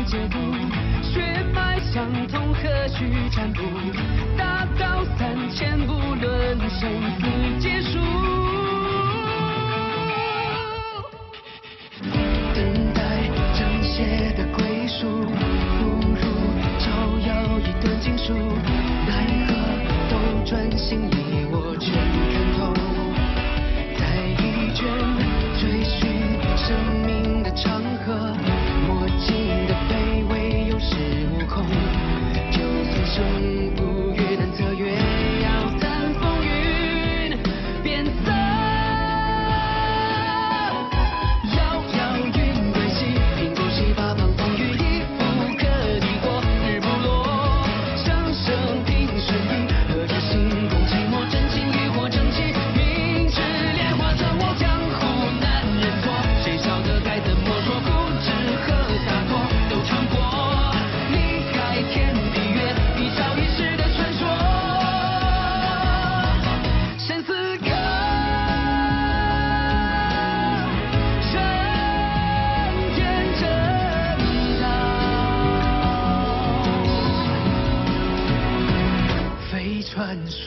解读，血脉相通何须占卜，大道3000不论生死劫数，等待正邪的归属，不如照耀一段经书，奈何都专心以我全看透，再一卷追寻生命的长河，墨镜的卑微有恃无恐，就算生不遇难测月，要担风云变色，遥遥云归西，平步西八方风雨一复可抵过，日不落声声听水雨，何日星空寂寞真情亦或真气，明知莲花转我江湖难认错，谁晓得该怎么说，固执和洒脱都尝过，离开天地月，一朝一夕的传说，生死刻，升天正道，非传说。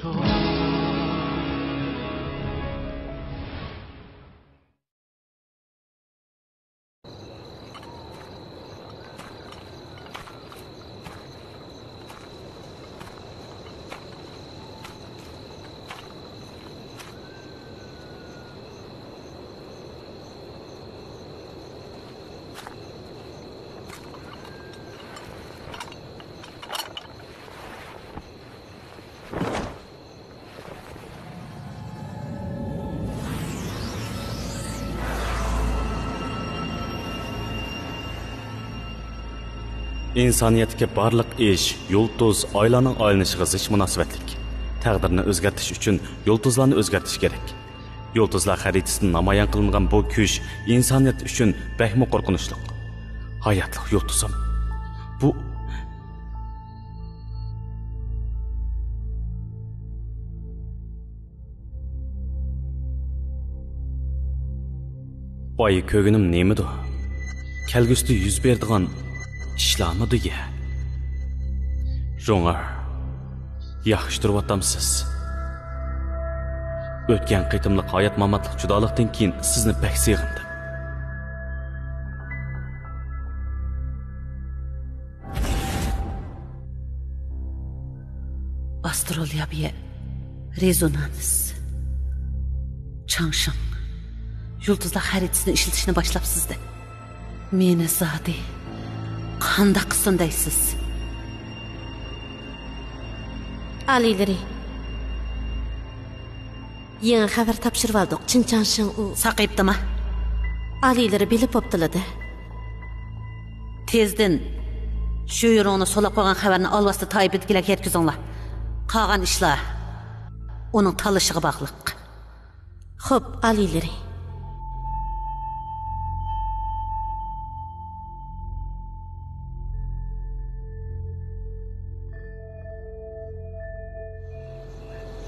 İnsaniyatga barliq ish, yulduz, oylarning aylanishiga zich munosabatlik. Taqdirni o'zgartirish uchun yulduzlarni o'zgartirish kerak. Yulduzlar xaritasida namoyon qilingan bu kuch insoniyat uchun bahmi qo'rqinchli. Hayotlik yulduzim. Bu boyi ko'ginim nemidir? Kelgusida yuz berdigan ishlarmidi ya? Jo'ngar, yaxshi turyotamsiz. O'tgan qitimliq hayot mamatlik judolikdan keyin sizni pek sevdim. Astrolyabiya rezonans. Changshin. Yulduzlar xaritasini ishlatishni boshlabsizda. Meni zodi qanday qilsin deysiz? Alileri. Yeni xabar topshirib oldik. Changshin u saqayibdimi? Alileri bilib bo'ptiladi. Tezdan shu yo'lni solab qo'ygan xabarni olvasda Taybetgilarga yetkazinglar. Qolgan ishlar uning talashiga bog'liq. Xo'p, Alileri.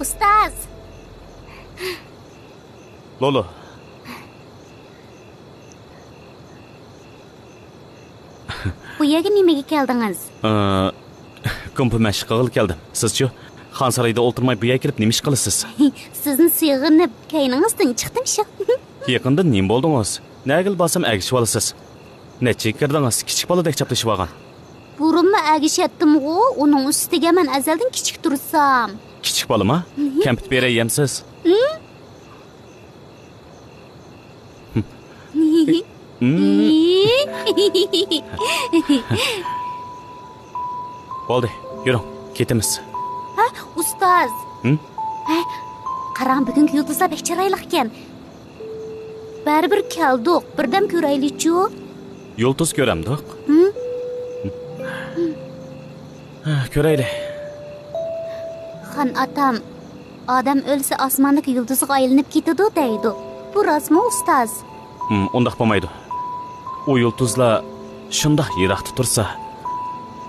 Ustoz. Lolo. Bu yerga nimaga keldingiz? Kompa mashqqa keldim. Siz-chi? Xon saroyida o'tirmay bu yerga kirib nima ish qilasiz? Sizni sig'inib, kayningizdan chiqdim shu. Yaqinda nima bo'ldingiz? Nagil bosam agishib olasiz. Necha kirdingiz? Kichik boladek chaplashib olgan. Burunma agishatdim-ku, uning ustiga men azaldan kichik tursam. Kichik bolami? Kampit berayamsiz? Bo'ldi, yuring, ketamiz. Ha, ustoz. Qarang, bugungi yulduzlar bek chiroyli ekan. Baribir keldik, birdam ko'raylik-chi. Yulduz ko'ramdik. Ko'raylik. Xon otam, odam o'lsa osmondagi yulduzga aylanib ketadi deydi. Bu rostmi, ustoz? Undaq bo'lmaydi. O yulduzlar shundoq yiroqda tursa,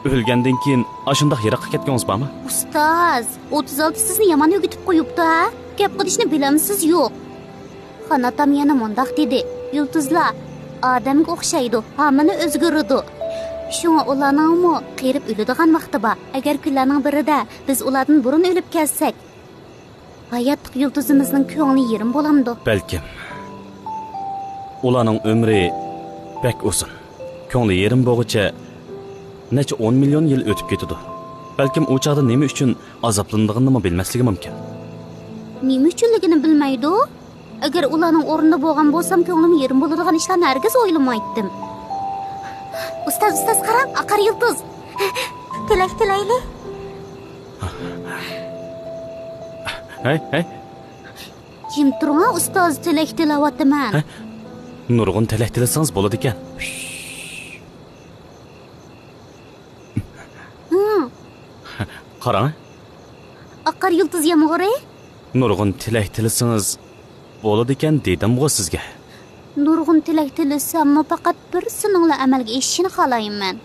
o'lgandan keyin ashundoq yiroqqa ketgansiz bormi? Ustoz, 36 sizni yomon o'gitib qo'yibdi. Gap qilishni bilamsiz yo'q. Xon otam yana mundaq dedi. Yulduzlar odamga o'xshaydi, hammani o'zgaradi. Şuna ulananmı qerib ölüdigan vaqti bor. Agar kunlarning birida biz ulardan burun ölüp kelsek, hayotlik yulduzimizning ko'ngli yerim bo'lamdi. Balkim. Ularning umri bek uzun. Ko'ngli yerim bo'g'icha necha 10 million yil o'tib ketadi. Balkim u chaqda nima uchun azoblanganini bilmasligi mumkin. Nima uchunligini bilmaydi. Agar ularning o'rnida bo'lgan bo'lsam, ko'nglim yerim bo'ladigan ishlarni hargiz o'ylamaydim. Ustoz qarang, aqar yulduz. Tilak tilayli. Hey. Kim turing, ustoz tilak tilayapman. Nurg'un tilak tilasangiz bo'ladi ekan. Qarang. Aqar yulduz yomg'iri. Nurg'un tilak tilasangiz bo'ladi ekan dedim-ku sizga. Nurg'un tilak tilasam, faqat bir siningla amalga eshishini xohlayman.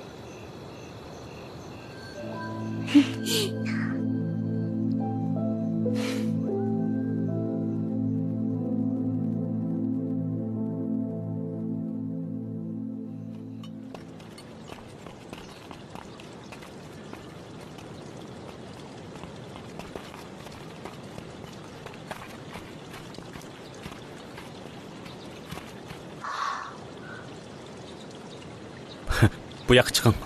Bu yoqqa chiqing.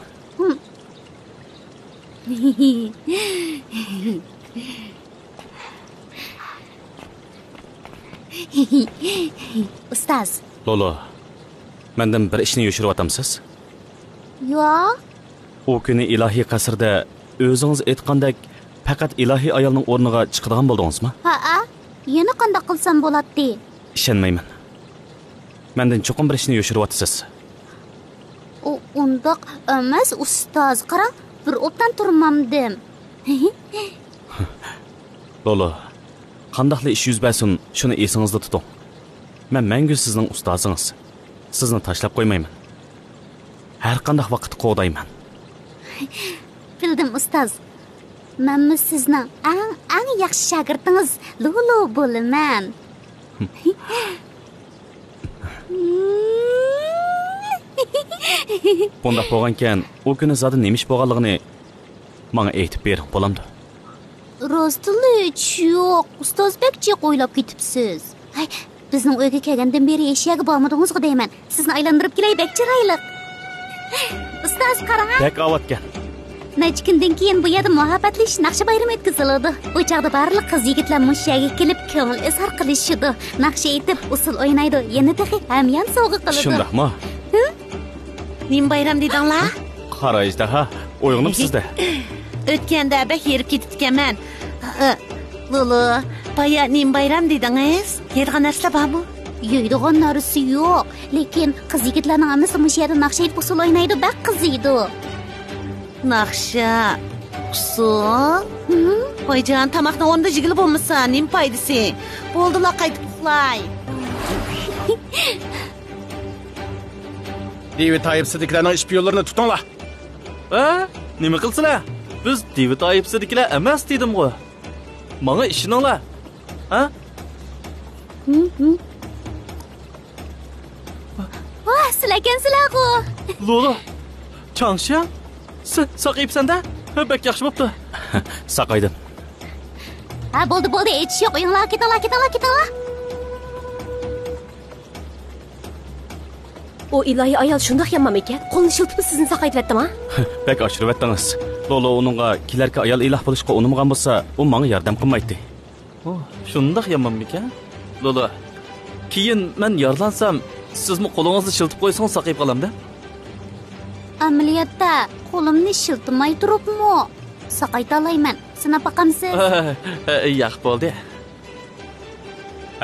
Ustoz. Lolo, mendan bir ishni yoshiryapsiz? Yo'q. O kuni ilohiy qasrda o'zingiz aytgandek faqat ilohiy ayolning o'rniga chiqadigan bo'ldingizmi? Ha, yana qanday qilsam bo'ladi? Ishonmayman. Mendan cho'qim bir ishni yoshiryapsiz. Undoq emas, ustoz. Qarang, bir o'pdan turmamdim. Lolo, qandaqli ish yuz bersin, shuni esingizda tuting. Men mangu sizning ustozingiz. Sizni tashlab qo'ymayman. Har qanday vaqt qo'dayman. Bildim, ustoz. Men sizning eng yaxshi shogirdingiz Lolo bo'laman. Bundaq bo'lgankan, o kuni zada nemish bo'lganligini menga aytib bering, bo'lamdi? Rostlik yo'q, ustoz bekchi qo'ylab ketibsiz. Hay, bizning uyga kelgandan beri eshiyaga bormadingizmi deyman. Sizni aylantirib kelay bek chiroyli. Ustoz qarang. Bek avatgan. Necha kundan keyin bu yerda muhabbatli naqsha bayrami o'tkaziladi. O chaqda barliq qiz yigitlar mushaga kelib ko'ngil izhor qilishidi. Naqsha aytib, usul o'ynaydi. Yana tahi hamyon sovg'a qiladi. Shundaqmi? Nim bayram dedinglar? Qarayda ha, o'yinibsizda. O'tganda bek yerib ketibganman. Lolo, baya nim bayram dedingiz? Yerga narsa bormi? Yeydigan narsa yo'q, lekin qiz yigitlarning hammasi mush yerda naqsha aytib usul o'ynaydi, bak qiziydi. Naqsha, usul? Qo'yjan, tamoqni o'rnida jigili bo'lmasa, nim foydasi? Bo'ldilar, qaytib uxlay. David Tayyipsidikilarning ishpiyonlarini tutinglar. Nima qilsizlar? Biz David Tayyipsidikilar emas dedim-ku. Menga ishoninglar. Ha? Vah, sizlar ekansizlar-ku. Lolo, Changsha, saqayibsan-da? Bak yaxshi bo'pti. Saqaydim. Ha, bo'ldi, aytish yo'q. O'yinglar, ketinglar. O ilohiy ayol shundoq yomon ekan. Qo'lni shiltib sizni saqaytibdimi? Bek oshiribdingiz. Lolo uningga kelarki ayol iloh bo'lishga unimgan bo'lsa, u menga yordam qilmaydi. Shundoq yomon ekan? Lolo, keyin men yorlansam, sizmi qo'lingizni shiltib qo'ysangiz saqayib qolamda? Amaliyotda qo'limni shiltmay turibmi? Saqayta olmayman. Sinab boqamsiz? Yaxshi bo'ldi.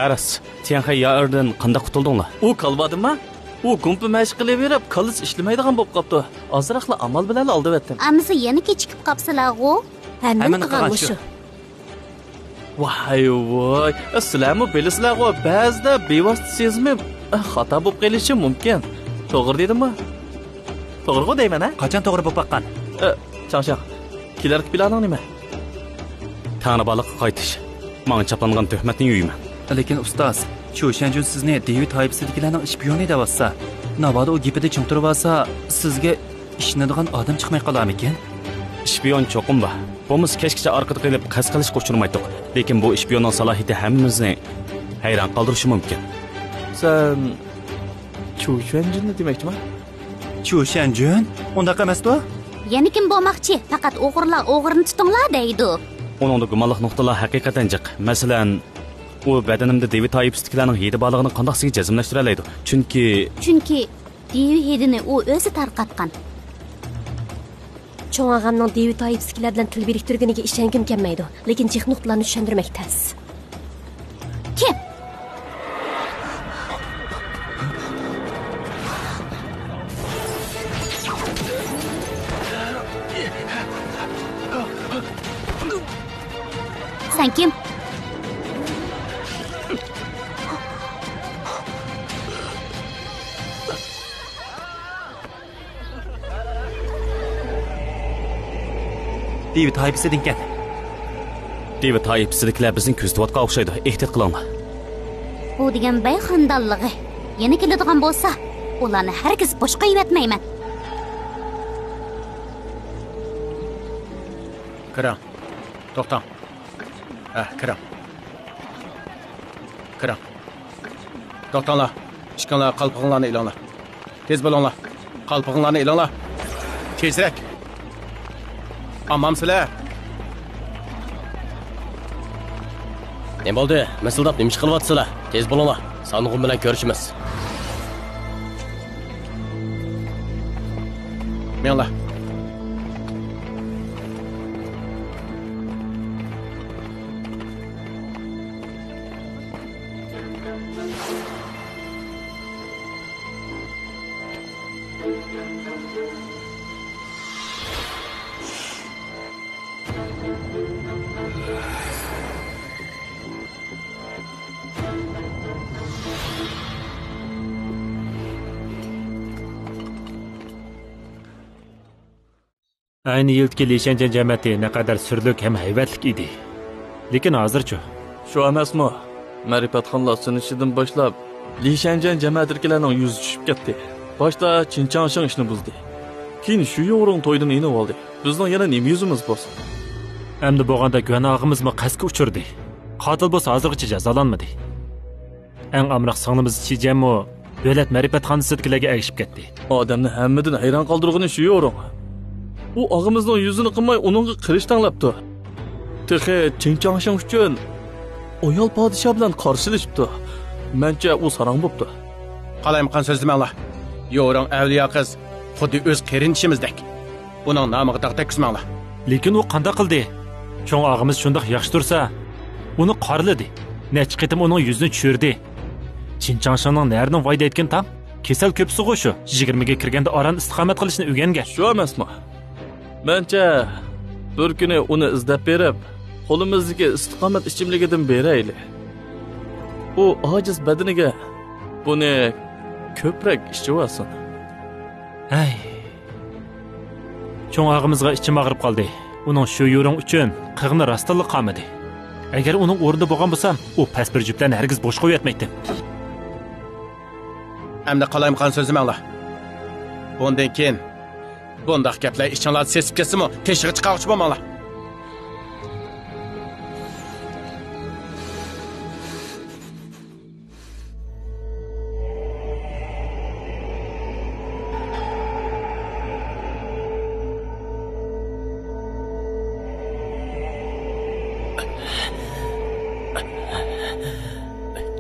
Aras, Tianxi yardan qanday qutuldinglar? U qolmadimi? U gumpi mashq qilaverib, qilich ishlamaydigan bo'lib qopti. Ozroqla amal bilan olib o'tdim. Amisi yana kechikib qapsizlar-ku. Hammani qilgan shu. Voy, sizlarmi bilasizlar-ku, ba'zida bevosita sezmib xato bo'lib qolishi mumkin. To'g'ri dedimmi? To'g'ri deyman-a? Qachon to'g'ri bo'lib baqqan? Chanshaq, kelarki planing nima? Tanibaliqqa qaytish. Menga chaplangan tuhmatni yuyman. Lekin ustoz, Chu Shanjun sizni David Tayyipsidikilarning ishpiyoni deb olsa, navoda u gapida chimtirib olsa, sizga ishlanadigan odam chiqmay qolarmikan? Ishpiyon cho'qim bor. Bo'lmasa kechgacha orqada qilib qas qilishga uchirmaydik. Lekin bu ishpiyonning salohiyati hammamizni hayron qoldirishi mumkin. Sen Chu Xuanjunni demoqchiman? Chu Xuanjun? Undaq emas-ku? Yana kim bo'lmoqchi? Faqat o'g'irlar o'g'irni tutinglar deydi. Onun gumonliq nuqtalar haqiqatan jiq. Masalan, u badanimda Devi toifasidagilarning hidi borligini qandoqsiga jazmlashtira oladi. Chunki Devi hidini u o'zi tarqatgan. Cho'ng og'amning Devi toifasidagilar bilan til biriktirganiga ishongim kelmaydi, lekin jiq nuqtalarni tushuntirmak tas. Kim? Sen kim? Devi toifasidan. Devi toifasidagilar bizning kuzatuvga o'xshaydi. Ehtiyot qilinglar. Bu degan bayxandalligi. Yana keladigan bo'lsa, ularni hargiz boshqa yemetmayman. Kiring. To'xtang. Kiring. To'xtanglar. Ishqinglar, qalpog'inglarni ilinglar. Tez bo'linglar. Qalpog'inglarni ilinglar. Tezroq. Amamsizlar. Ne bo'ldi? Misildab nima ish qilyapsizlar? Tez bo'linglar. Sanog'im bilan ko'rishimiz. Menlar. Ayni yildagi Lishanjan jamiyati naqadar surlik ham haybatlik edi. Lekin hozirchi Shu emasmi? Ma'rifatxonlar sinishidan boshlab Lishanjan jamiyatidagilarning yuzi tushib ketdi. Boshda Chinchangshin ishni buzdi. Keyin shu yo'g'ring to'ydan inib oldi. Bizning yana nima yuzimiz bo'lsa? Endi bo'lganda gunohimizmi qasdga uchirdi. Qotil bo'lsa hozirgacha jazolanmadi. Eng amroq sonimiz Chijamo davlat ma'rifatxonasidagilarga erishib ketdi. Odamni hammadan hayron qoldirgani shu yo'g'ring. U og'imizning yuzini qilmay uningga qilish tanlabdi. Texi Chinchangshin uchun ayol podshoh bilan qarshilashibdi. Mencha u sarang bo'pti. Qalayimqan so'zlamanglar. Yo'g'ring avliyo qiz, xuddi o'z qarindishimizdek. Uning nomiga taqtak qismanglar. Lekin u qanday qildi? Cho'ng og'imiz shundoq yaxshi tursa, uni qorladi. Necha qitim uning yuzini tushirdi. Chinchangshinning naridan foyda etgan tam kasal ko'p sug'u shu. 20 ga kirganda oran istiqomat qilishni o'rgangan. Shu emasmi? Mencha bir kuni uni izlab berib, qo'limizdagi istiqomat ichimligidan berayli. U ojiz badaniga buni ko'proq ichib olsin. Ay. Cho'ng og'imizga ichim og'rib qoldi. Uning shu yo'ring uchun qig'ni rostalik qolmadi. Agar uning o'rnida bo'lgan bo'lsam, u past bir juplarni hargiz bo'sh qo'yib yotmaydi. Endi qalayimqan so'zlamanglar. Bundan keyin bundaq gaplar ichinglar sesib ketsinmi? Teshig'i chiqarmoqchi bo'lmanglar.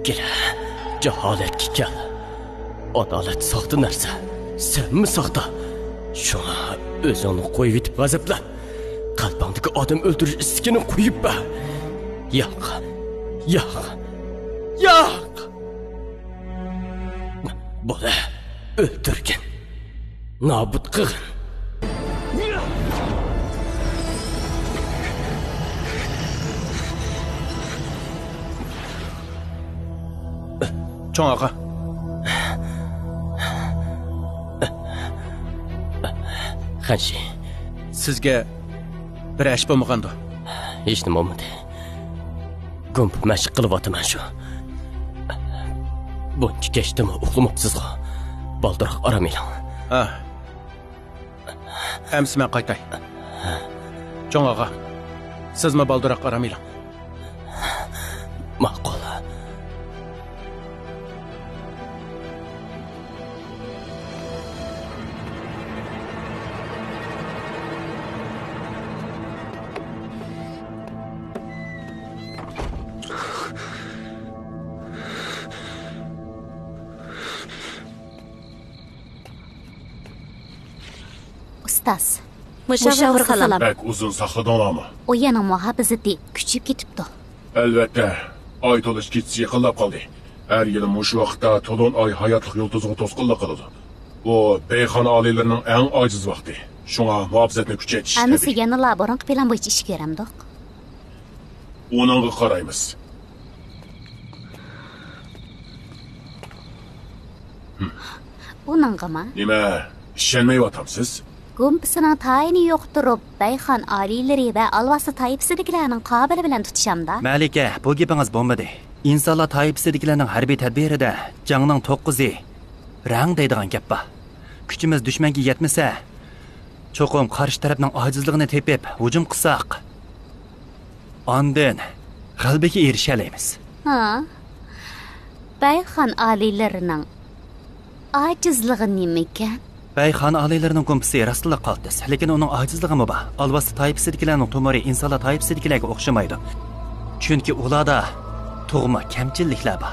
Gel. Jaholatga kel. Adolat soxta narsa. Senmi soxta? Shuna o'zingni qo'yib yetib vazifla. Qalbingdagi odam o'ldirish istigini qo'yib ba. Yo'q. Bola o'ldirgin. Nobud qilgin. Cho'ng og'a. Qancha? Sizga bir ish bo'lmagandi. Hech nima bo'lmadi. Gump mashq qilyapman shu. Buncha kechdimi uxlamabsizmi? Baldiroq aramaylang. Әмсі мен қайтай. Жоң аға, siz mi baldırak aramayla? Ma'qul. Ustaz, Mushavirga salam. Bek uzun sakladınlarmı? o yana muhabbeti küçüp ketipti. Elbette. Ay toluş gitsi yıkıllap kaldı. Her yıl muş vakitte tolun ay hayatlık yıldızı toskılla kıldı. Bu beyxana alilerinin en aciz vakti. Şuna muhabbetini küçetiş. Anisi yana laborant bilan bo'yicha ish ko'ramdi. Onunla qaraymiz. Buningami? Nima, ishonmayapsiz? Go'mpisining tayini yo'q turib, Bayxon oliylari va alvasi toifasidagilarning qabili bilan tutishamda. Malika, bu gapingiz bo'lmadi. İnsanlar toifasidagilarning harbiy tadbirida jangning 9'i rang deydigan gap bor. Kuchimiz dushmanga yetmasa, cho'qim qarshi tarafning ojizligini tepib, hujum qilsak, ondan g'alabaga erisha olamiz. Ha. Bayxon oliylarining ojizligi nima ekan? Bayxon oliylarining kompisi rastla qaltis, lekin uning ojizligi mi bor? Alvasti toifasidagilarning tumori insonlar toifasidagilarga o'xshamaydi. Chunki ularda tug'ma kamchiliklar bor.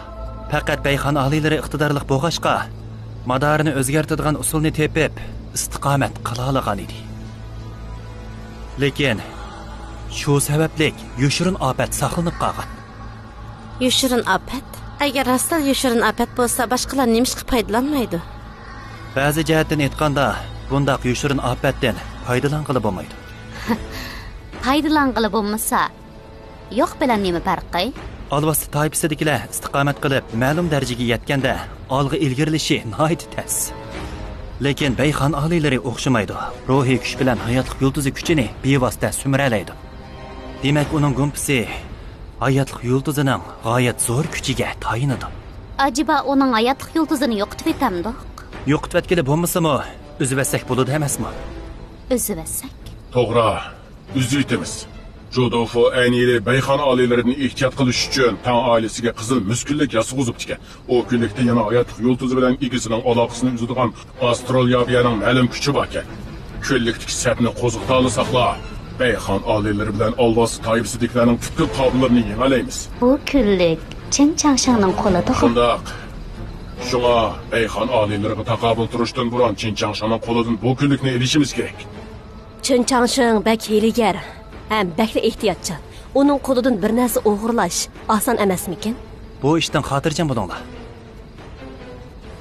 Faqat Bayxon oliylari iqtidorli bo'lg'ashqa, madorini o'zgartiradigan usulni tepib, istiqomat qila olgan edi. Lekin shu sababli yoshirin ofat saqlanib qolgan. Yoshirin ofat? Agar rostdan yoshirin ofat bo'lsa, boshqalar nima qilib foydalanmaydi? Ba'zi jihatdan aytganda, bundaq yoshirin ofatdan foydalanqili bo'lmaydi. Foydalanqili bo'lmasa, yo'q bilan nima farqi? Alvasti toifasidagilar istiqomat qilib, ma'lum darajaga yetganda, olg'a ilgirilishi nihoyat tez. Lekin Bayxon oliylari o'xshamaydi. Ruhiy kuch bilan hayotlik yulduzi kuchini bevosita sumralaydi. Demak, uning gumpisi hayotlik yulduzining g'oyat zo'r kuchiga tayinadi. Ajiba uning hayotlik yulduzini yo'qitib etamdi. Yo'qitvatkili bo'lmasa-mu, uzvatsak bo'ladi emasmi? Uzvatsak? To'g'ri, uzitimiz. Jodofu aynili Bayxon oliylaridan ehtiyot qilish uchun Tan oilasiga qizil muskullik yasug'izib tikan. O kunlikda yana hayotlik yulduzi bilan egasining aloqasini uzadigan astrologiyaning ma'lum kuchi bor ekan. Kunlikdagi sapni qo'ziqtali saqla. Bayxon oliylari bilan Alvasti toifasidagilarning fikr qobillarini yengalaymiz. Bu kunlik Chin Changshangning qo'lida. Shundoq. Shunga Bayxon oliylariga taqobil turishdan burun Chin Changshangning qo'lidan bu kunlikni erishimiz kerak. Chin Changshang bak hiylagar, ham bakli ehtiyotchan. Uning qo'lidan bir narsa o'g'irlash oson emasmikin? Bu ishdan xotirjam bo'linglar.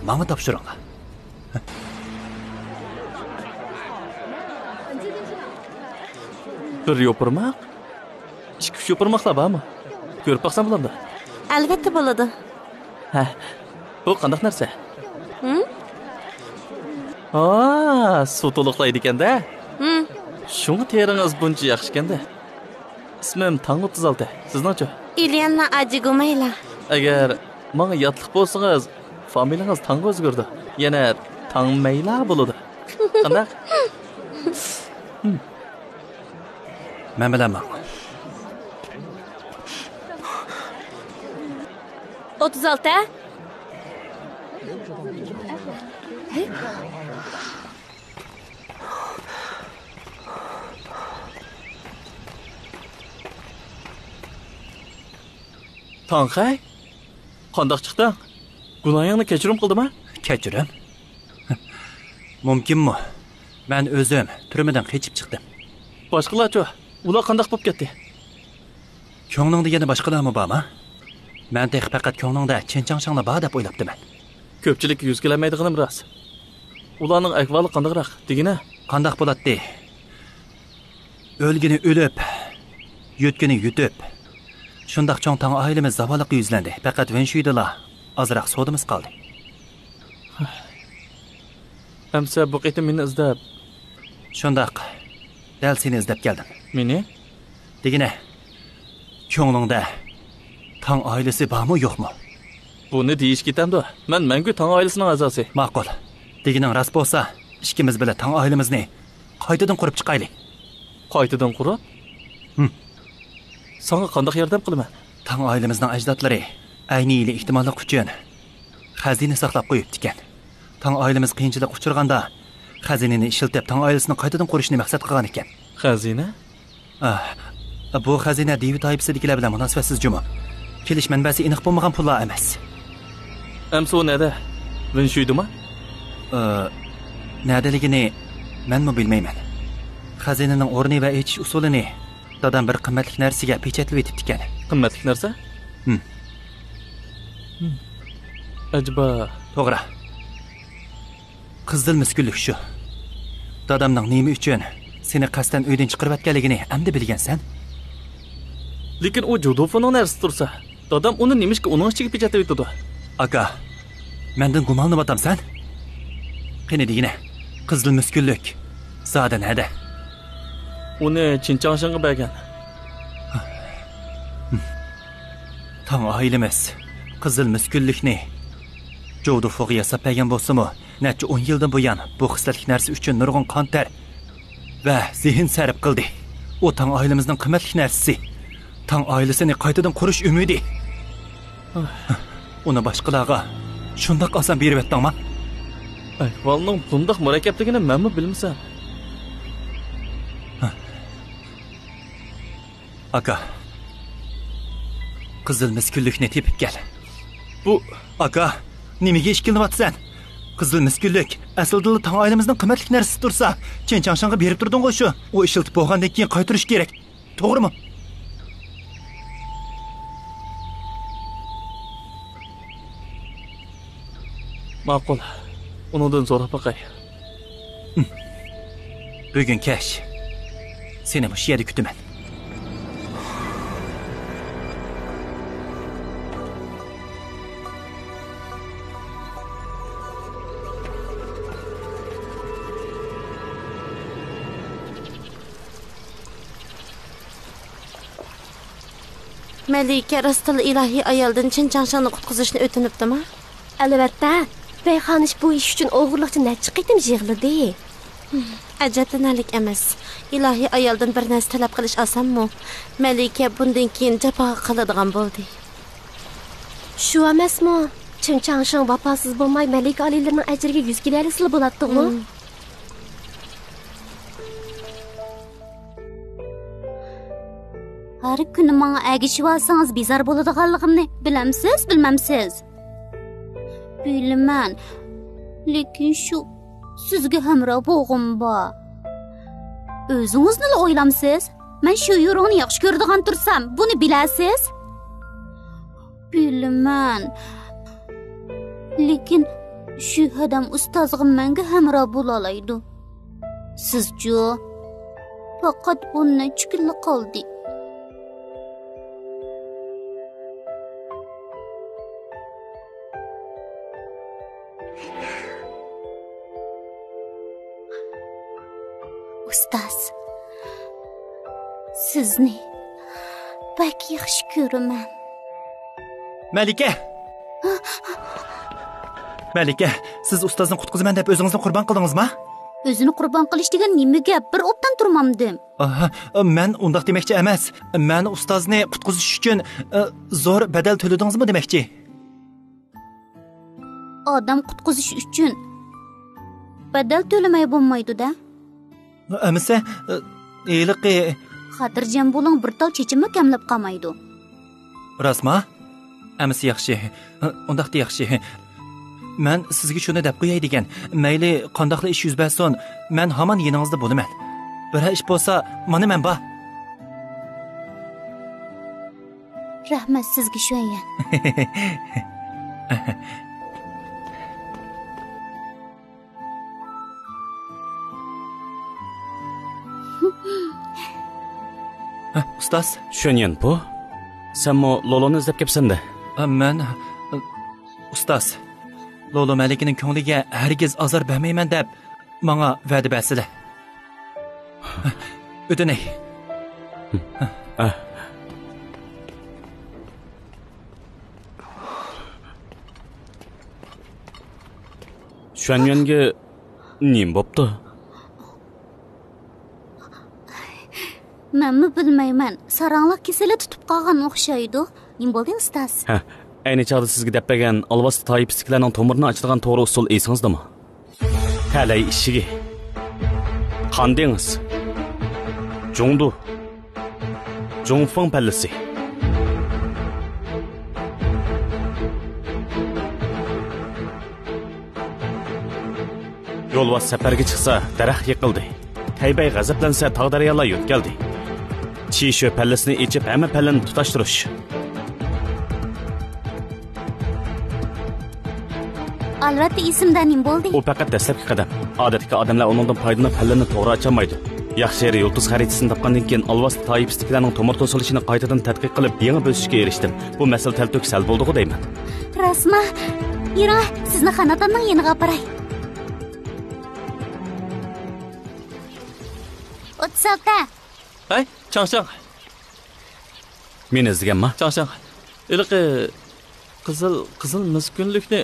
Menga topshiringlar. Bir yo'pirmoq? Ikki yo'pirmoqlar bormi? Ko'rib baqsam bo'ladimi? Albatta bo'ladi. Ha. Bu qanday narsa? Suv to'liqlaydi ekanda. Shunga teringiz buncha yaxshi ekanda. Ismim Tang 36. Sizningchi? Ilyana Ajigomayla. Agar menga yotliq bo'lsangiz, familiyangiz Tangga o'zgardi. Yana Tangmayla bo'ladi. Qanday? Men bilaman. 36. Tanghay? Qanday chiqding? Gunohingni kechirim qildimi? Kechirim? Mumkinmi? Men o'zim turmadan qochib chiqdim. Boshqalarchi? Ular qanday bo'lib ketdi? Ko'nglingda yana boshqalarmi bormi? Men faqat ko'nglingda Chin Changshangni bor deb o'ylabdiman. Ko'pchilik yuz kelmaydiganim rost. Ularning ahvoli qandayroq? Degina, qanday bo'ladi? O'lgini o'lib, yutgini yutib. Shundaq cho'ng Tang oilamiz zavoliga yuzlandi. Faqat Venshuydalar ozroq sodimiz qoldi. Amsa bu qitim meni izlab. Shundaq. Dal seni izlab keldim. Meni? Degina, ko'nglingda Tang oilasi bormi yo'qmi? Buni deyish ketamdi. Men mangu Tang oilasining a'zosi. Ma'qul. Degining rost bo'lsa, ikkimiz bilan Tang oilamizni qaytadan qurib chiqayli. Qaytadan qurib? Sana qanday yordam qilaman? Tang oilamizning ajdodlari ayni yili ehtimollik uchun xazina saqlab qo'yibdi ekan. Tang oilamiz qiyinchilik uchirganda xazinani ishiltib tang oilasini qaytadan qurishni maqsad qilgan ekan. Xazina? Bu xazina David aybisidagilar bilan munosabatsiz juma. Kelish manbasi aniq bo'lmagan pullar emas. Amso nada? Vinshuydimi? Nadaligini menmi bilmayman. Xazinaning o'rni va echish usulini dadam bir qimmatli narsaga pechatlab etibdi ekan. Qimmatli narsa? Acaba to'g'ri. Qizil miskullik shu. Dadamning nima uchun seni qasddan uydan chiqarib atganligini endi bilgansan? Lekin u Jodofoning narsasi tursa, dadam uni nimishga uning ichiga pechatlab etdi. Aka, mendan gumonlamatamsan? Qani degina, qizil miskullik zada nada? Uni Chinchangshinga bergan. Tang oilamiz qizil miskullikni Jodofoga yasab bergan bo'lsa-mu, necha 10 yildan buyon bu xislatli narsa uchun nurg'un qon ter va zehn sarf qildi. U tang oilamizning qimmatli narsasi. Tang oilasini qaytadan qurish umidi. Uni boshqalarga shundoq oson berib etdingmi? Ahvolning bundoq murakkabligini menmi bilmasam? Aka, qizil miskullikni tepib kel. Bu aka, nimaga ishkilyapsan? Qizil miskullik aslida tang oilamizning qimmatli narsasi tursa, Chenchangshinga berib turding-ku shu. U ishiltib bo'lgandan keyin qaytarish kerak. To'g'rimi? Ma'qul. Undan so'rab boqay. Bugun kech. Seni bu yerda kutaman. Malika rostil ilahiy ayoldan Chinchangshinni qutqizishni o'tinibdimi? Albatta. Beyxanish bu ish uchun o'g'irlikchi necha qitim yig'ladi. Ajablanarlik emas. Ilahiy ayoldan bir narsa talab qilish osonmi? Malika bundan keyin jafo qiladigan bo'ldi. Shu emasmi? Chinchangshin vafosiz bo'lmay Malika alilarning ajriga 100 kilolik bo'ladi-ku. Har kuni menga agishib olsangiz bezor bo'ladiganligimni bilamsiz, bilmamsiz? Bilaman. Lekin shu sizga hamroh bo'g'im bor. O'zingizni o'ylamsiz? Men shu yo'rg'ini yaxshi ko'radigan tursam, buni bilasiz? Bilaman. Lekin shu odam ustozga menga hamroh bo'la oladi. Siz-chu faqat bundan chiqilib qoldi. Ustoz, sizni bak yaxshi ko'raman. Malika! Malika, siz ustozni qutqizaman deb o'zingizni qurbon qildingizmi? O'zini qurbon qilish degan nima gap? Bir o'tdan turmamdim. Men undaq demoqchi emas. Men ustozni qutqizish uchun zo'r badal to'ladingizmi demoqchi? Odam qutqizish uchun badal to'lamay bo'lmaydi-da. Amisa, eliqi xotirjam bo'ling, bir tal chechimni kamlab qolmaydi. Rasma? Amisi yaxshi. Undaqda yaxshi. Men sizga shuni deb qo'yay degan. Mayli, qandoqli ish yuz bersin, men hamon yoningizda bo'laman. Bir ish bo'lsa, mana men bor. Rahmat sizga sho'yan. Ustoz, Shunyan bu. Senmi Loloni izlab kelibsan-da? Men ustoz, Lolo Malikining ko'ngliga hargiz azor bermayman deb menga va'da bersizlar. O'tinay. Shunyanga nim bo'pti? Menmi bilmayman. Saranglik keseli tutib qolgan o'xshaydi. Nim bo'ldi ustaz? Ha, ayni chog'da sizga deb bergan alvasti toipistiklarning tomirini ochadigan to'g'ri usul esingizdami? Talay ishigi. Qandingiz. Jungdu. Jungfeng pallasi. Yo'lbos safarga chiqsa, daraxt yiqildi. Taybay g'azablansa, tog' daryolar yo'tkaldi. Chisho pallasini ichib, hamma pallani tutashtirish. Albatta esimdan nim bo'ldi. U faqat dastlabki qadam. Odatdagi odamlar uningdan foydalanib pallani to'g'ri ochamaydi. Yaxshi yeri yulduz xaritasini topgandan keyin alvasti toipistiklarning tomir to'silishini qaytadan tadqiq qilib, yangi bosishga erishdim. Bu masala talto'k sal bo'ldi-ku deyman. Rasma, yura, sizni xonadonning yeniga aparay. O'tsabda. Hey, Changshang. Meni izlaganmi? Changshang. Iliqi qizil miskunlikni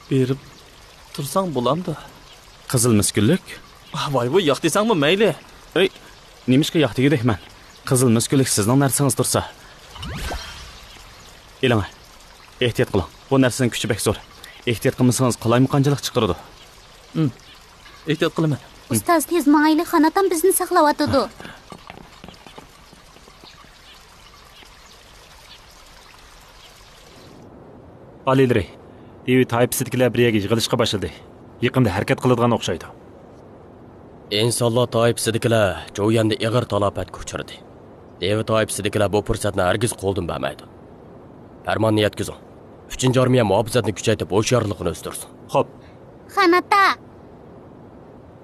berib tursang bo'lamdi. Qizil miskunlik? Voy, bu yo'q desangmi, mayli. Ey, nimishga yo'q degayman. Qizil miskunlik sizning narsangiz tursa. Ilang. Ehtiyot qiling. Bu narsaning kuchi bek zo'r. Ehtiyot qilmasangiz qalaymi qanchalik chiqaradi? Ehtiyot qilaman. Ustoz tez mayli, xonadon bizni saqlayotdi. Alilri, Devi toipisidagilar bir yerga yig'ilishga boshladi. Yaqinda harakat qiladigan o'xshaydi. İnsanlar toipisidagilar Jo'yanda ig'ir talafotga uchradi. Devi toipisidagilar bu fursatni hargiz qo'ldan bermaydi. Farmonni yetkazing. 3-armiya muhofazatni kuchaytirib, o'sharlikni o'stirsin. Xo'p. Xanata.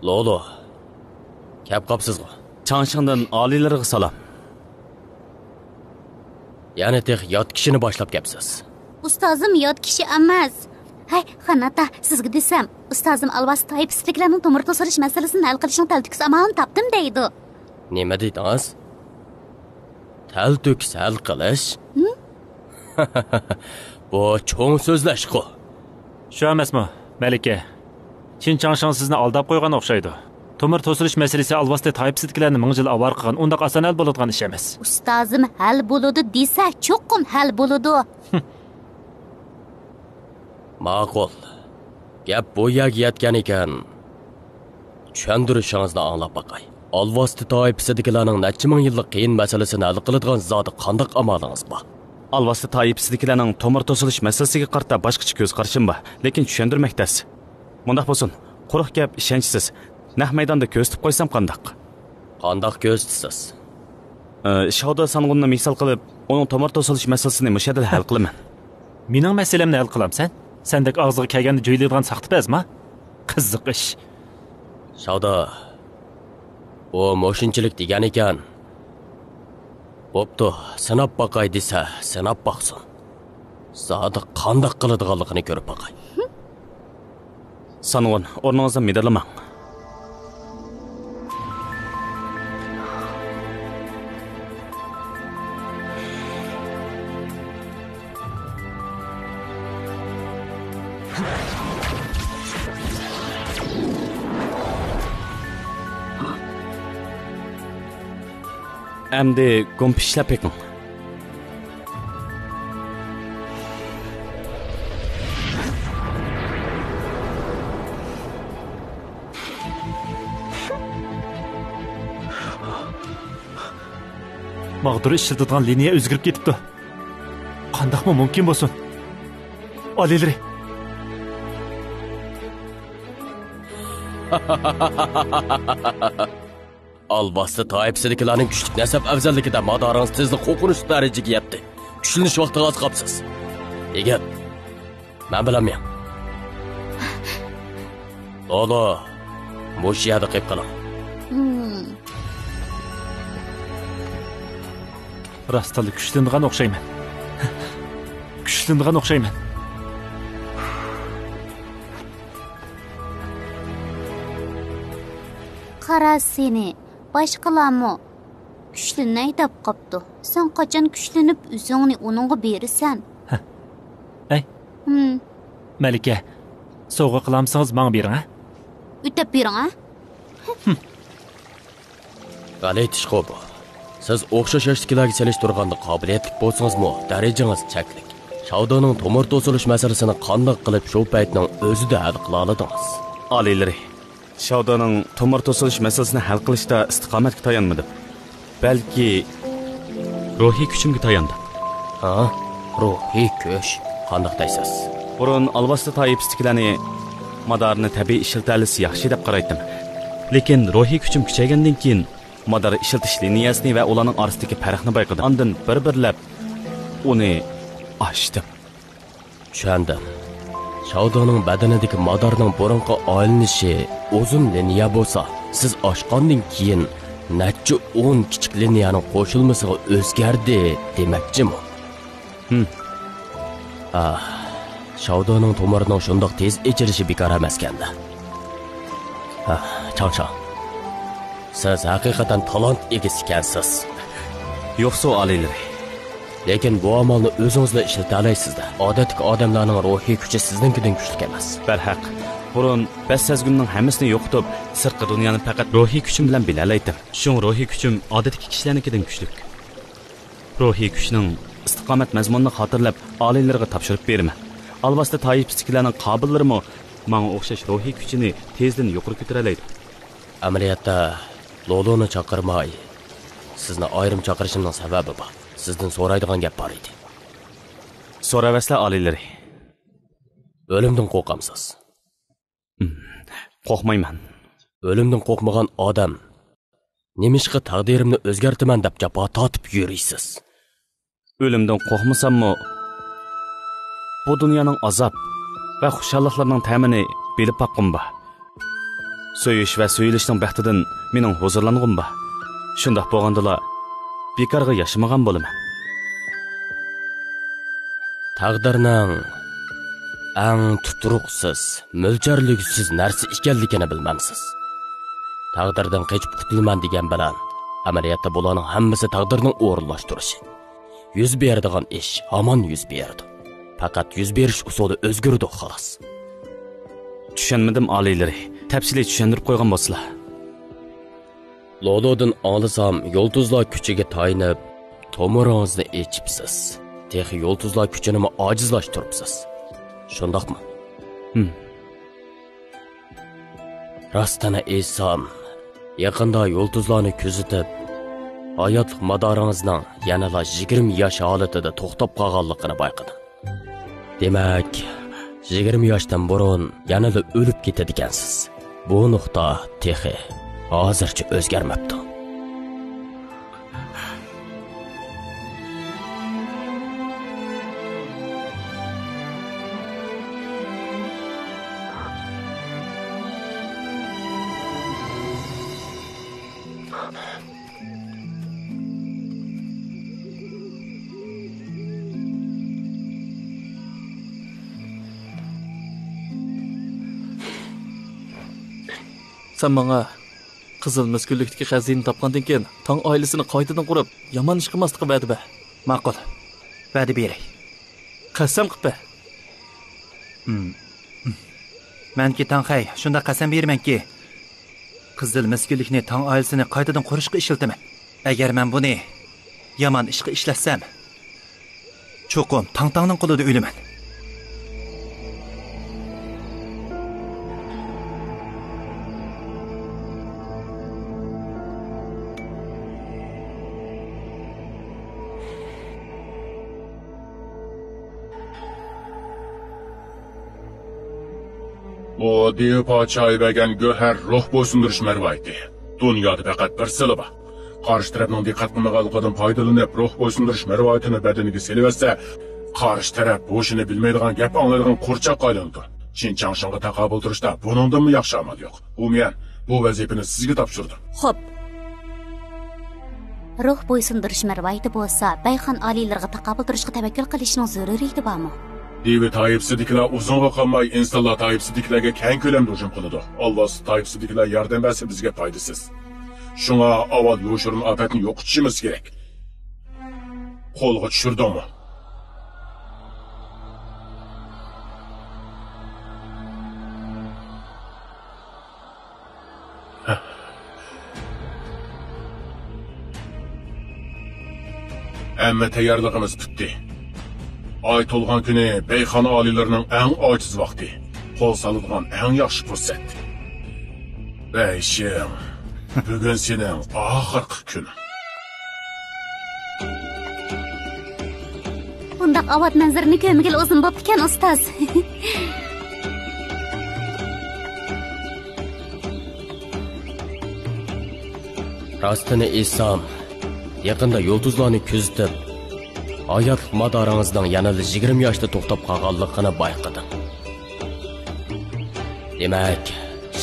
Lolo. Kep qapsizmi? Changshangdan oliylarga salom. Yana tex yot kishini boshlab kepsiz. Ustozim yot kishi emas. Hay, Xanata, sizga desam, ustozim alvasti toipistiklarning tomir to'silish masalasini hal qilishning taltiks amalini topdim deydi. Nima deydingiz? Taltiks hal qilish? Bu cho'ng so'zlash-ku. Shu emasmi, Malika? Chin Changshang sizni aldab qo'ygan o'xshaydi. Tomir to'silish masalasi alvasti toipisidagilarni 1000 yil avval qilgan, undaq oson hal bo'ladigan ish emas. Ustozim hal bo'ladi desa, cho'qim hal bo'ladi. Ma'qul. Gap bu yerga yetgan ekan. Tushuntirishingizni anglab boqay. Alvasti toipisidagilarning necha ming yillik qiyin masalasini hal qiladigan zodi qanday amalingiz bor? Alvasti toipisidagilarning tomir to'silish masalasiga qarata boshqacha ko'z qarashim bor, lekin tushuntirmoqdasiz. Mundaq bo'lsin, quruq gap ishonchsiz. Naq maydonda ko'rsatib qo'ysam qandaq? Qandaq ko'rsatasiz? Shoda sanğunni misol qilib, uning tomir to'silish masalasini mushadil hal qilaman. Mening masalamni hal qilamsan? Sendek og'ziga kelganda jo'ylaydigan saxtipazmi? Qiziq ish. Shoda. O mo'shinchilik degan ekan. Bo'pti, sinab boqay desa, sinab boqsin. Zodi qandaq qiladiganligini ko'rib boqay. Sanğun, o'rningizdan medirlamang. Endi gump ishlab eking. Mağdur ishlatadigan liniya o'zgarib ketibdi. Qandaqmi mumkin bo'lsin? Olilri. Alvasti toipisidagilarning kuchlik nasab afzalligida madoringiz tezlik qo'rqinish darajaga yetdi. Kuchlanish vaqtiga oz qolibsiz. Egat. Men bilaman. Lolo, bo'sh yerda qolib qoling. Rastalik kuchlangan o'xshayman. Kuchlangan o'xshayman. Qara seni, boshqalarmi kuchlanay deb qopdi. Sen qachon kuchlanib o'zingni uningga berasan? Ay. Malika, sovg'a qilamsangiz menga bering, ha? O'tab bering, ha? G'alati ish bu. Siz o'xshash yoshdagilarga selishtirganda qobiliyatli bo'lsangiz-mu, darajangiz cheklik. Savdoning tomir to'silish masalasini qanday qilib shu paytning o'zida hal qila oladingiz? Oliylari, savdoning tomir to'silish masalasini hal qilishda istiqomatga tayanmadim. Balki ruhiy kuchimga tayandim. Ha? Ruhiy kuch. Qanday deysiz? Burun alvasta toifasidagilarni madarni tabiiy ishiltalish yaxshi deb qaraydim. Lekin ruhiy kuchim kuchaygandan keyin madar ishiltish liniyasini va ularning orasidagi farqni bayqadim. Ondan bir-birlab uni açdım. Tushundim. Savdoning badanidagi madarning burunqa aylanishi uzun liniya bo'lsa, siz ochgandan keyin necha 10 kichik liniyaning qo'shilmasiga o'zgardi demakchimi? Savdoning tomirining shundoq tez ichilishi bekor emas ekanda. Chang. Siz haqiqatan talant egasi ekansiz. Yo'qsa oliylari. Lekin bu amalni o'zingizla ishlata olasizda. Odatdagi odamlarning ruhiy kuchi sizninkidan kuchli emas. Barhaq. Burun bas sezgunning hammasini yo'qotib, sirtqi dunyoni faqat ruhiy kuchim bilan bilalaydim. Shu ruhiy kuchim odatdagi kishilarnikidan kuchli. Ruhiy kuchning istiqomat mazmunini xotirlab, oliylarga topshirib beraman. Alvasta toifasidagilarning qobillarimi menga o'xshash ruhiy kuchini tezdan yuqori ko'taralaydi. Amaliyotda Loloni chaqirmay, sizni ayrim chaqirishimning sababi bor. Sizdan so'raydigan gap bor edi. So'ravaslar oliylari. O'limdan qo'rqamsiz? Qo'rqmayman. O'limdan qo'rqmagan odam nemishqa taqdirimni o'zgartaman deb jafo tortib yurisiz? O'limdan qo'rqmasammi, bu dunyoning azob va xushalliqlarning ta'mini bilib boqqim bor. So'yish va so'yilishning baxtidan mening huzurlanғым bor. Shundoq bo'lgandala bekorga yashamagan bo'laman. Taqdirning eng tuturuqsiz, mo'ljarliksiz narsa ekanligini bilmamsiz. Taqdirdan qochib qutulman degan bilan amaliyotda bularning hammasi taqdirning o'rinlashtirishi. Yuz beradigan ish hamon yuz berdi. Faqat yuz berish usuli o'zgardi xolos. Tushunmadim oliylari. Tafsiliy tushuntirib qo'ygan bo'lsizlar. Lolodan olisam, yulduzlar kuchiga tayinib, tomiringizni echibsiz. Texi yulduzlar kuchini ojizlashtiribsiz. Shundoqmi? Rastana esam, yaqinda yulduzlarni kuzatib, hayotlik madoringizning yanada 20 yosh holatida to'xtab qolganligini bayqadim. Demak, 20 yoshdan burun yanada o'lib ketadigansiz. Bu nuqta texi hozircha o'zgarmabdi. Sen bana qizil miskullikdagi xazini topgandan keyin tong oilasini qaytadan qurib, yomon ish qilmaslikka va'da ber. Ma'qul. Va'da beray. Qasam qilib ber. Menki Tanxay, shunda qasam bermanki, qizil miskullikni tong oilasini qaytadan qurishga ishiltaman. Agar men buni yomon ishga ishlatsam, cho'qim Tangtangning qo'lida o'laman. O dev podshohi bergan go'har ruh bo'ysundirish marvoyati. Dunyoda faqat bir sili bor. Qarshi tarafning diqqat qilmaganligidan foydalanib ruh bo'ysundirish marvoyatini badaniga selivasa, qarshi taraf bo'shini bilmaydigan gap anglaydigan qo'rchoq aylandi. Chin Changshonga taqobil turishda buningdan yaxshi amal yo'q. Umuman, bu vazifani sizga topshirdim. Xo'p. Ruh bo'ysundirish marvoyati bo'lsa, Bayxon oliylarga taqobil turishga tavakkul qilishning zaruriyati bormi? Devi toifasidagilar uzunga qolmay insonlar toifasidagilarga keng ko'lamda hujum qiladi. Alloh toifasidagilar yordam bersa bizga foydasiz. Shunga avval yo'shirin ofatni yo'qotishimiz kerak. Qo'lga tushirdingmi? Hamma tayyorligimiz bitdi. Ay to'lgan kuni Beyxon oliylarining eng ojiz vaqti. Qo'l soladigan eng yaxshi fursat. Beyshim, bugun sening oxirgi kun. Bundaq avod manzarini ko'mgil o'zim bo'ptikan ustoz. Rostini aytsam, yaqinda yulduzlarni kuzatib, hayotlik madoringizning yanada 20 yoshda to'xtab qolganligini bayqadim. Demak,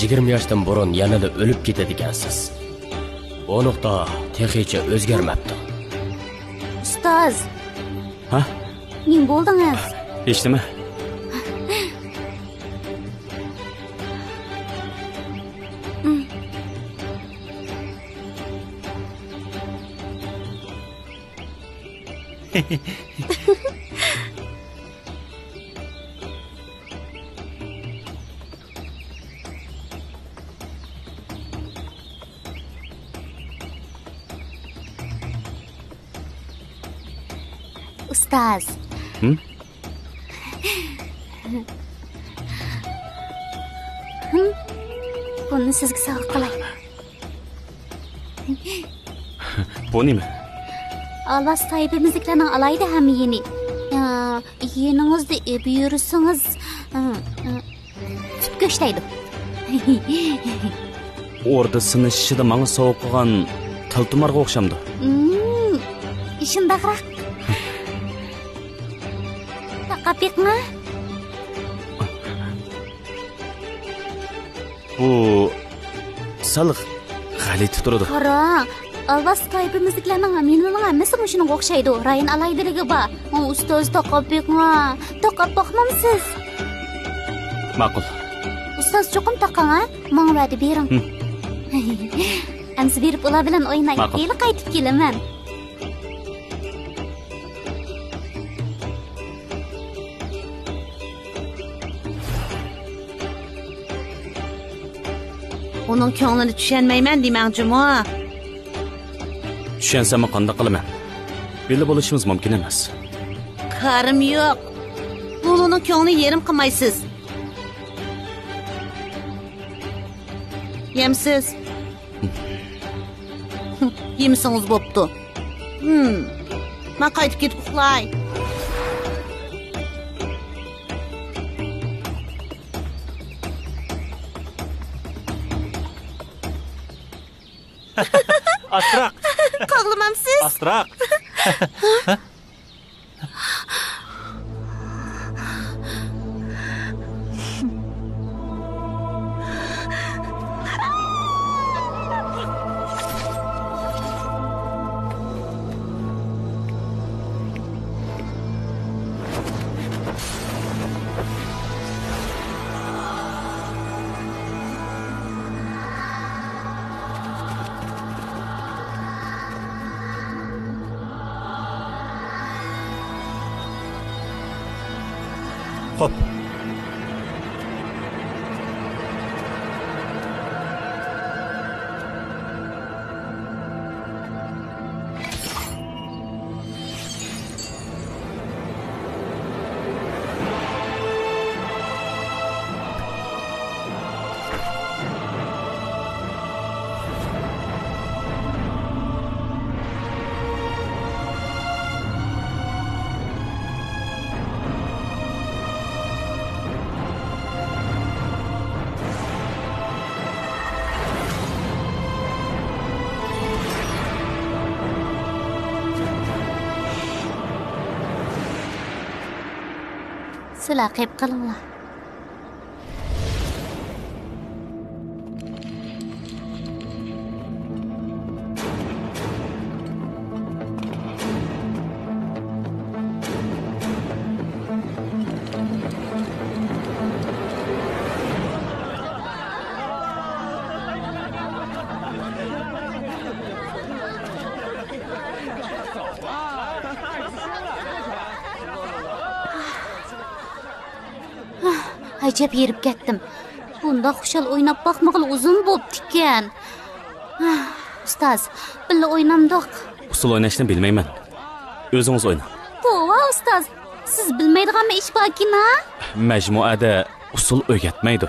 20 yoshdan burun yanada o'lib ketadigansiz. Bu nuqta texicha o'zgarmabdi. Ustoz. Ha? Ning bo'ldingiz? Hech nima. Ustoz. Buni sizga sovg'a qilay. Bu nima? Allah sahibimizliklarning alayda ham yeni. Yeningizda eb yursangiz tut go'shtaydi. Orada sinishida menga sovuq qilgan taltumarga o'xshamdi. Ishindaqroq. Taqapiqmi? Bu sal g'alati turadi. Qara, Alvas taybimizliklarning aminning hammasi shunga o'xshaydi. Rayin alaydiriga bor. Ustoz taqapiqmi? Taqab boqmamsiz? Ma'qul. Ustoz cho'qim taqang, menga va'da bering. Amsi berib ular bilan o'ynaylik, keyin qaytib kelaman. Onun ko'nglini tushunmayman demoqchimi? Tushunsam qanday qilaman? Birga bo'lishimiz mumkin emas. Qarim yo'q. Uning ko'nglini yerim qilmaysiz. Yemsiz. Yemsangiz bo'pti. Men qaytib ketib uxlay. Astroq. Qo'g'limamsiz? Astroq. Hop. Sizlar qilib qilinglar. Ajab yerib ketdim. Bunda xushal o'ynab boqmag'il uzun bo'pti-ekan. Ustoz, billa o'ynamdoq. Usul o'ynashni bilmayman. o'zingiz o'ylang. To'g'ri ustoz, siz bilmaydigan bir ish borki-na? Majmuada usul o'rgatmaydi.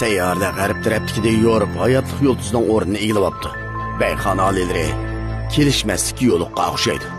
Sayyorda g'arb tarafdagi Yevropa hayotlik yo'ldozining o'rnini egilib olibdi. Bayxon oliylari kelishmaslikka yo'liqqa o'xshaydi.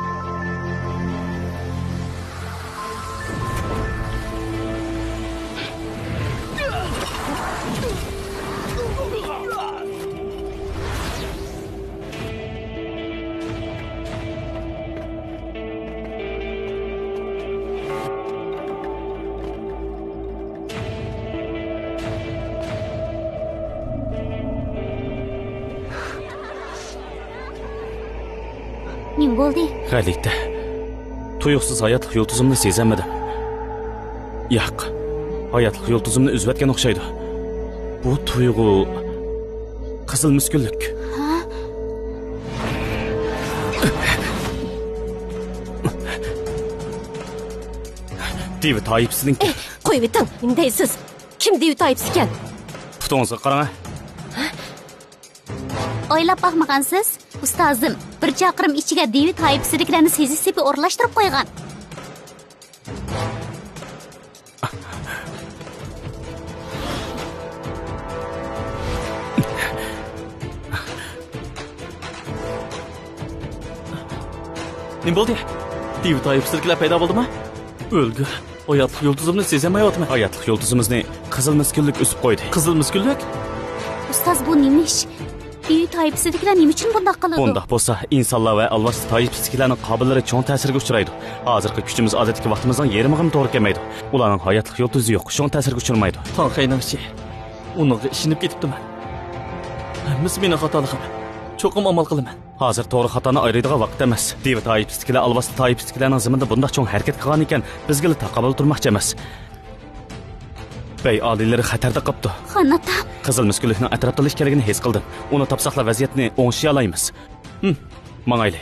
Nima bo'ldi? Xalita. Tuyuqsiz hayotlik yo'ldozimni sezamadim. Yo'q. Hayotlik yo'ldozimni uzvatgan o'xshaydi. Bu tuyg'u qizil muskullik. Ha? David Ayipsizning. Qo'yib eting. Nima deysiz? Kim David Ayipsiz ekan? Putingizga qarang. O'ylab baxmagansiz? Ustozim, bir chaqirim ichiga David Ayipsizliklarni sezish-sepi o'rlashtirib qo'ygan. Nima bo'ldi? David Ayipsizliklar paydo bo'ldimi? O'lgur. Hayotlik yo'ldozimni sezamayapman. Hayotlik yo'ldozimizni qizil muskullik o'sib qo'ydi. Qizil muskullik? Ustoz, bu nima ish? David Ayipsizliklar nima uchun bunday qiladi? Bunday bo'lsa, insonlar va alvasti Ayipsizliklarning qobilliklari cho'ng ta'sirga uchraydi. Hozirgi kuchimiz odatdagi vaqtimizdan yarimiga to'g'ri kelmaydi. Ularning hayotlik yo'ldozi yo'q, cho'ng ta'sirga uchramaydi. Tanqaynamchi. Uningga ishinib ketibdiman. Hammasi meni xatoligim. Cho'qim amal qilaman. Hozir to'g'ri xatoni ayiradigan vaqt emas. David Ayipsizliklar alvasti Ayipsizliklarning zaminda bunday cho'ng harakat qilgan ekan, bizga taqobil turmoqchi emas. Bey oliylari xatarda qopdi. Xonata. Qizil muskullikning atrofda ishkaligini his qildim. Uni topsaqlar vaziyatni o'ngshaya olamiz. Mangayli.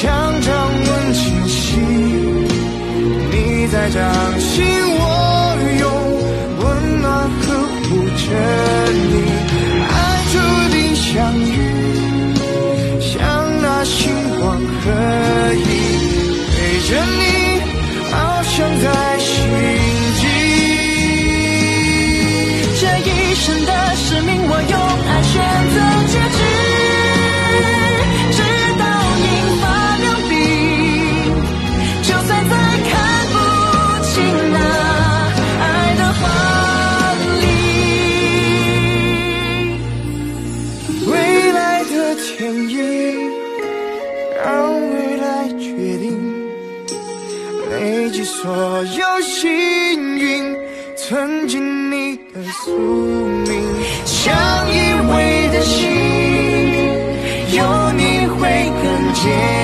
强张温情系累积所有幸运，存进你的宿命。相依为的心，有你会更坚